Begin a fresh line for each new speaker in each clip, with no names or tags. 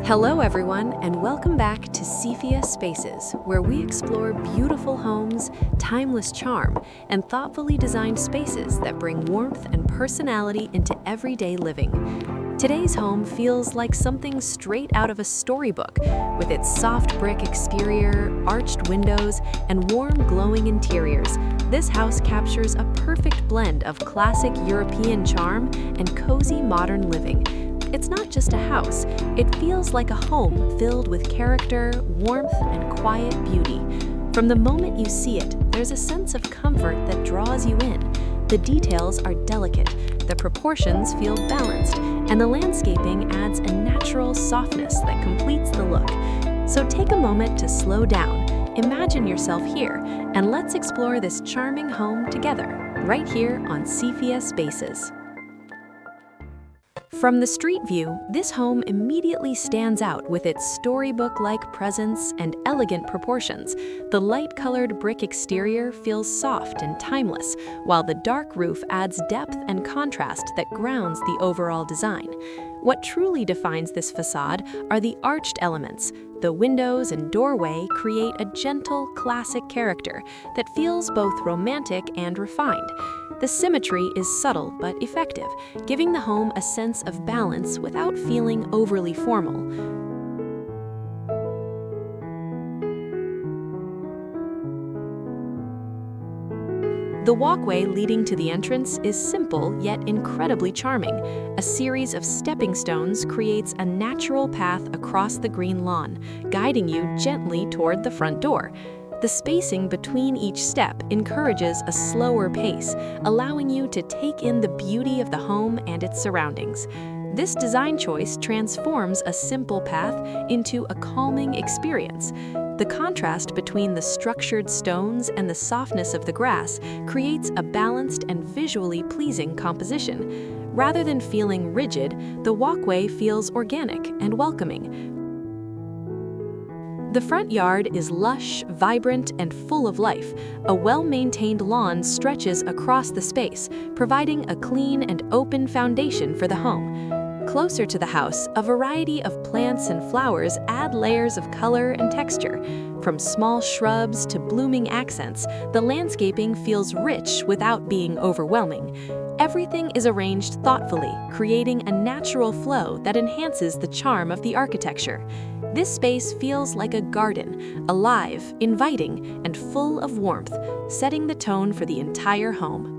Hello everyone, and welcome back to SephiaSpaces, where we explore beautiful homes, timeless charm, and thoughtfully designed spaces that bring warmth and personality into everyday living. Today's home feels like something straight out of a storybook, with its soft brick exterior, arched windows, and warm glowing interiors. This house captures a perfect blend of classic European charm and cozy modern living. It's not just a house, it feels like a home filled with character, warmth, and quiet beauty. From the moment you see it, there's a sense of comfort that draws you in. The details are delicate, the proportions feel balanced, and the landscaping adds a natural softness that completes the look. So take a moment to slow down, imagine yourself here, and let's explore this charming home together, right here on SephiaSpaces. From the street view, this home immediately stands out with its storybook-like presence and elegant proportions. The light-colored brick exterior feels soft and timeless, while the dark roof adds depth and contrast that grounds the overall design. What truly defines this facade are the arched elements. The windows and doorway create a gentle, classic character that feels both romantic and refined. The symmetry is subtle but effective, giving the home a sense of balance without feeling overly formal. The walkway leading to the entrance is simple yet incredibly charming. A series of stepping stones creates a natural path across the green lawn, guiding you gently toward the front door. The spacing between each step encourages a slower pace, allowing you to take in the beauty of the home and its surroundings. This design choice transforms a simple path into a calming experience. The contrast between the structured stones and the softness of the grass creates a balanced and visually pleasing composition. Rather than feeling rigid, the walkway feels organic and welcoming. The front yard is lush, vibrant, and full of life. A well-maintained lawn stretches across the space, providing a clean and open foundation for the home. Closer to the house, a variety of plants and flowers add layers of color and texture. From small shrubs to blooming accents, the landscaping feels rich without being overwhelming. Everything is arranged thoughtfully, creating a natural flow that enhances the charm of the architecture. This space feels like a garden, alive, inviting, and full of warmth, setting the tone for the entire home.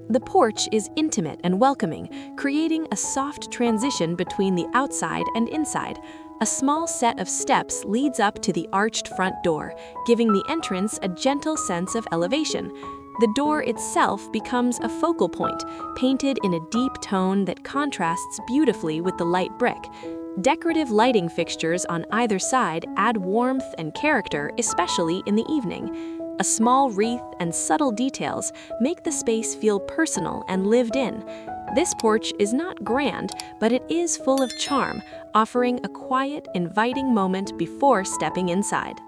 The porch is intimate and welcoming, creating a soft transition between the outside and inside. A small set of steps leads up to the arched front door, giving the entrance a gentle sense of elevation. The door itself becomes a focal point, painted in a deep tone that contrasts beautifully with the light brick. Decorative lighting fixtures on either side add warmth and character, especially in the evening. A small wreath and subtle details make the space feel personal and lived in. This porch is not grand, but it is full of charm, offering a quiet, inviting moment before stepping inside.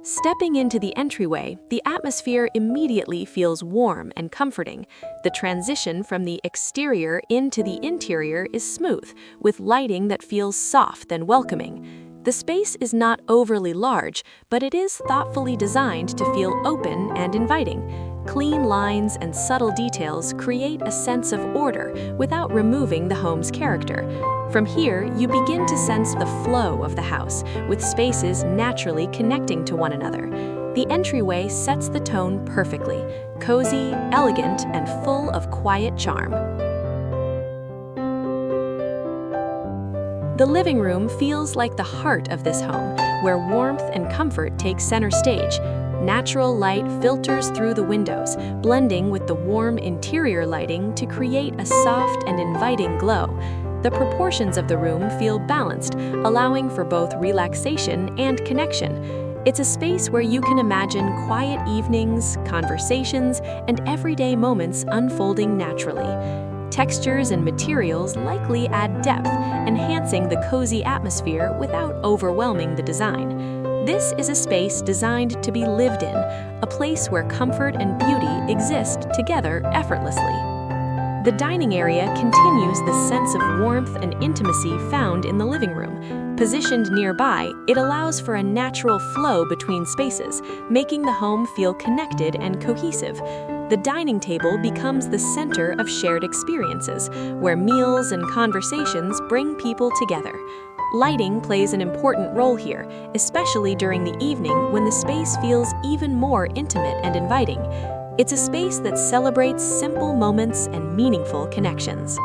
Stepping into the entryway, the atmosphere immediately feels warm and comforting. The transition from the exterior into the interior is smooth, with lighting that feels soft and welcoming. The space is not overly large, but it is thoughtfully designed to feel open and inviting. Clean lines and subtle details create a sense of order without removing the home's character. From here, you begin to sense the flow of the house, with spaces naturally connecting to one another. The entryway sets the tone perfectly, cozy, elegant, and full of quiet charm. The living room feels like the heart of this home, where warmth and comfort take center stage. Natural light filters through the windows, blending with the warm interior lighting to create a soft and inviting glow. The proportions of the room feel balanced, allowing for both relaxation and connection. It's a space where you can imagine quiet evenings, conversations, and everyday moments unfolding naturally. Textures and materials likely add depth, enhancing the cozy atmosphere without overwhelming the design. This is a space designed to be lived in, a place where comfort and beauty exist together effortlessly. The dining area continues the sense of warmth and intimacy found in the living room. Positioned nearby, it allows for a natural flow between spaces, making the home feel connected and cohesive. The dining table becomes the center of shared experiences, where meals and conversations bring people together. Lighting plays an important role here, especially during the evening when the space feels even more intimate and inviting. It's a space that celebrates simple moments and meaningful connections.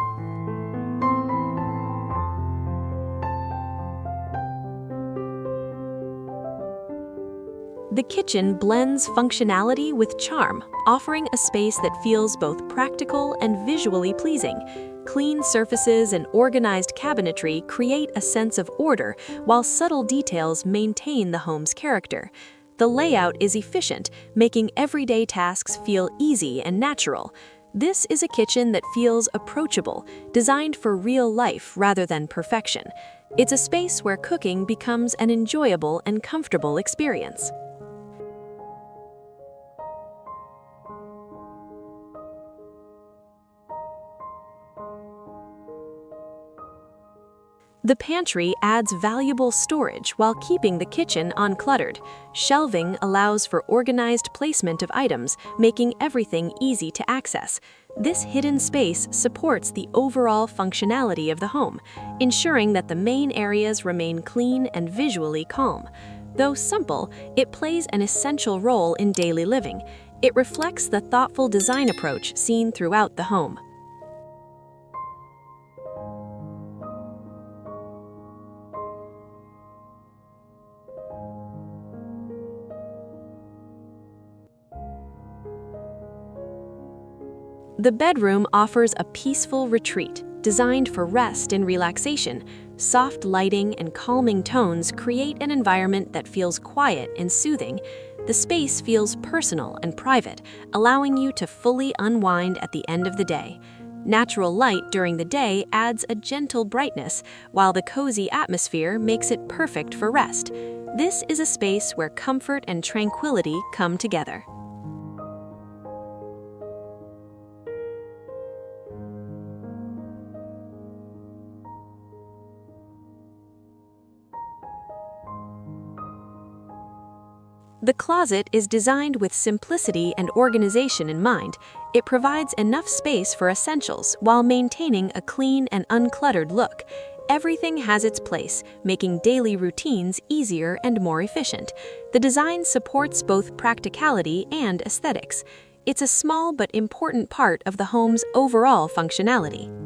The kitchen blends functionality with charm, offering a space that feels both practical and visually pleasing. Clean surfaces and organized cabinetry create a sense of order, while subtle details maintain the home's character. The layout is efficient, making everyday tasks feel easy and natural. This is a kitchen that feels approachable, designed for real life rather than perfection. It's a space where cooking becomes an enjoyable and comfortable experience. The pantry adds valuable storage while keeping the kitchen uncluttered. Shelving allows for organized placement of items, making everything easy to access. This hidden space supports the overall functionality of the home, ensuring that the main areas remain clean and visually calm. Though simple, it plays an essential role in daily living. It reflects the thoughtful design approach seen throughout the home. The bedroom offers a peaceful retreat, designed for rest and relaxation. Soft lighting and calming tones create an environment that feels quiet and soothing. The space feels personal and private, allowing you to fully unwind at the end of the day. Natural light during the day adds a gentle brightness, while the cozy atmosphere makes it perfect for rest. This is a space where comfort and tranquility come together. The closet is designed with simplicity and organization in mind. It provides enough space for essentials while maintaining a clean and uncluttered look. Everything has its place, making daily routines easier and more efficient. The design supports both practicality and aesthetics. It's a small but important part of the home's overall functionality.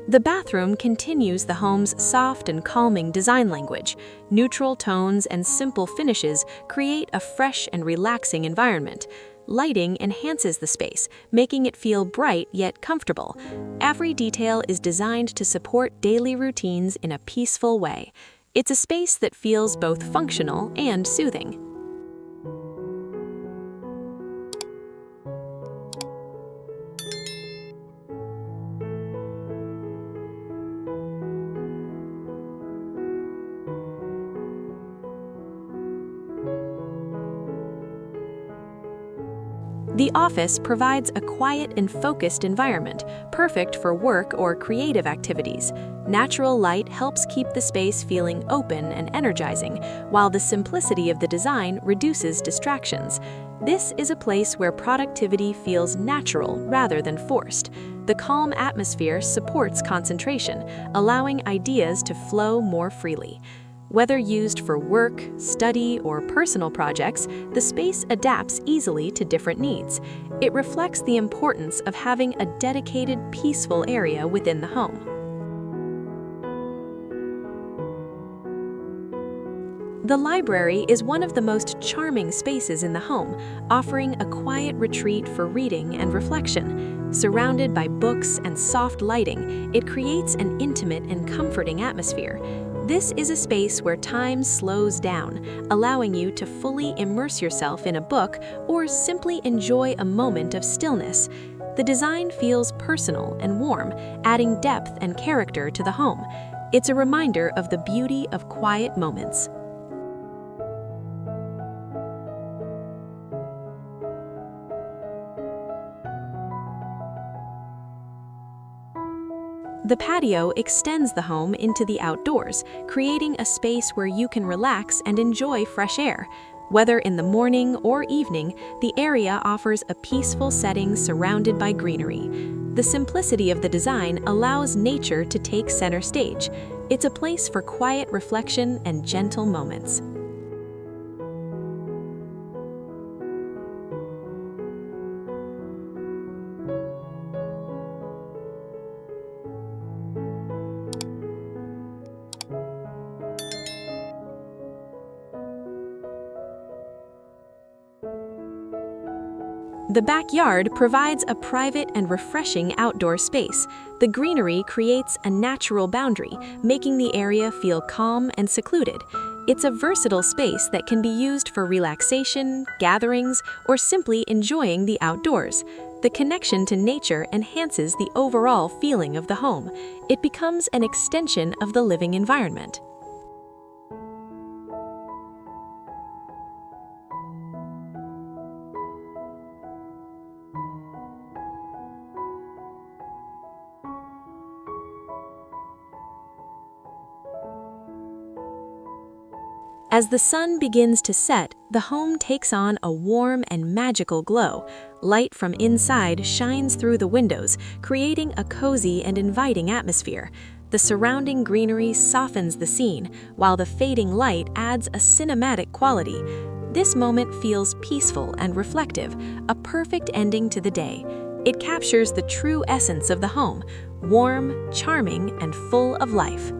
The bathroom continues the home's soft and calming design language. Neutral tones and simple finishes create a fresh and relaxing environment. Lighting enhances the space, making it feel bright yet comfortable. Every detail is designed to support daily routines in a peaceful way. It's a space that feels both functional and soothing. The office provides a quiet and focused environment, perfect for work or creative activities. Natural light helps keep the space feeling open and energizing, while the simplicity of the design reduces distractions. This is a place where productivity feels natural rather than forced. The calm atmosphere supports concentration, allowing ideas to flow more freely. Whether used for work, study, or personal projects, the space adapts easily to different needs. It reflects the importance of having a dedicated, peaceful area within the home. The library is one of the most charming spaces in the home, offering a quiet retreat for reading and reflection. Surrounded by books and soft lighting, it creates an intimate and comforting atmosphere. This is a space where time slows down, allowing you to fully immerse yourself in a book or simply enjoy a moment of stillness. The design feels personal and warm, adding depth and character to the home. It's a reminder of the beauty of quiet moments. The patio extends the home into the outdoors, creating a space where you can relax and enjoy fresh air. Whether in the morning or evening, the area offers a peaceful setting surrounded by greenery. The simplicity of the design allows nature to take center stage. It's a place for quiet reflection and gentle moments. The backyard provides a private and refreshing outdoor space. The greenery creates a natural boundary, making the area feel calm and secluded. It's a versatile space that can be used for relaxation, gatherings, or simply enjoying the outdoors. The connection to nature enhances the overall feeling of the home. It becomes an extension of the living environment. As the sun begins to set, the home takes on a warm and magical glow. Light from inside shines through the windows, creating a cozy and inviting atmosphere. The surrounding greenery softens the scene, while the fading light adds a cinematic quality. This moment feels peaceful and reflective, a perfect ending to the day. It captures the true essence of the home, warm, charming, and full of life.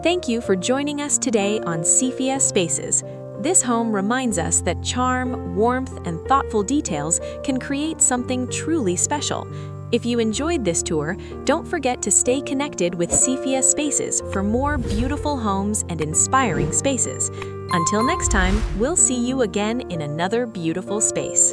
Thank you for joining us today on SephiaSpaces. This home reminds us that charm, warmth, and thoughtful details can create something truly special. If you enjoyed this tour, don't forget to stay connected with SephiaSpaces for more beautiful homes and inspiring spaces. Until next time, we'll see you again in another beautiful space.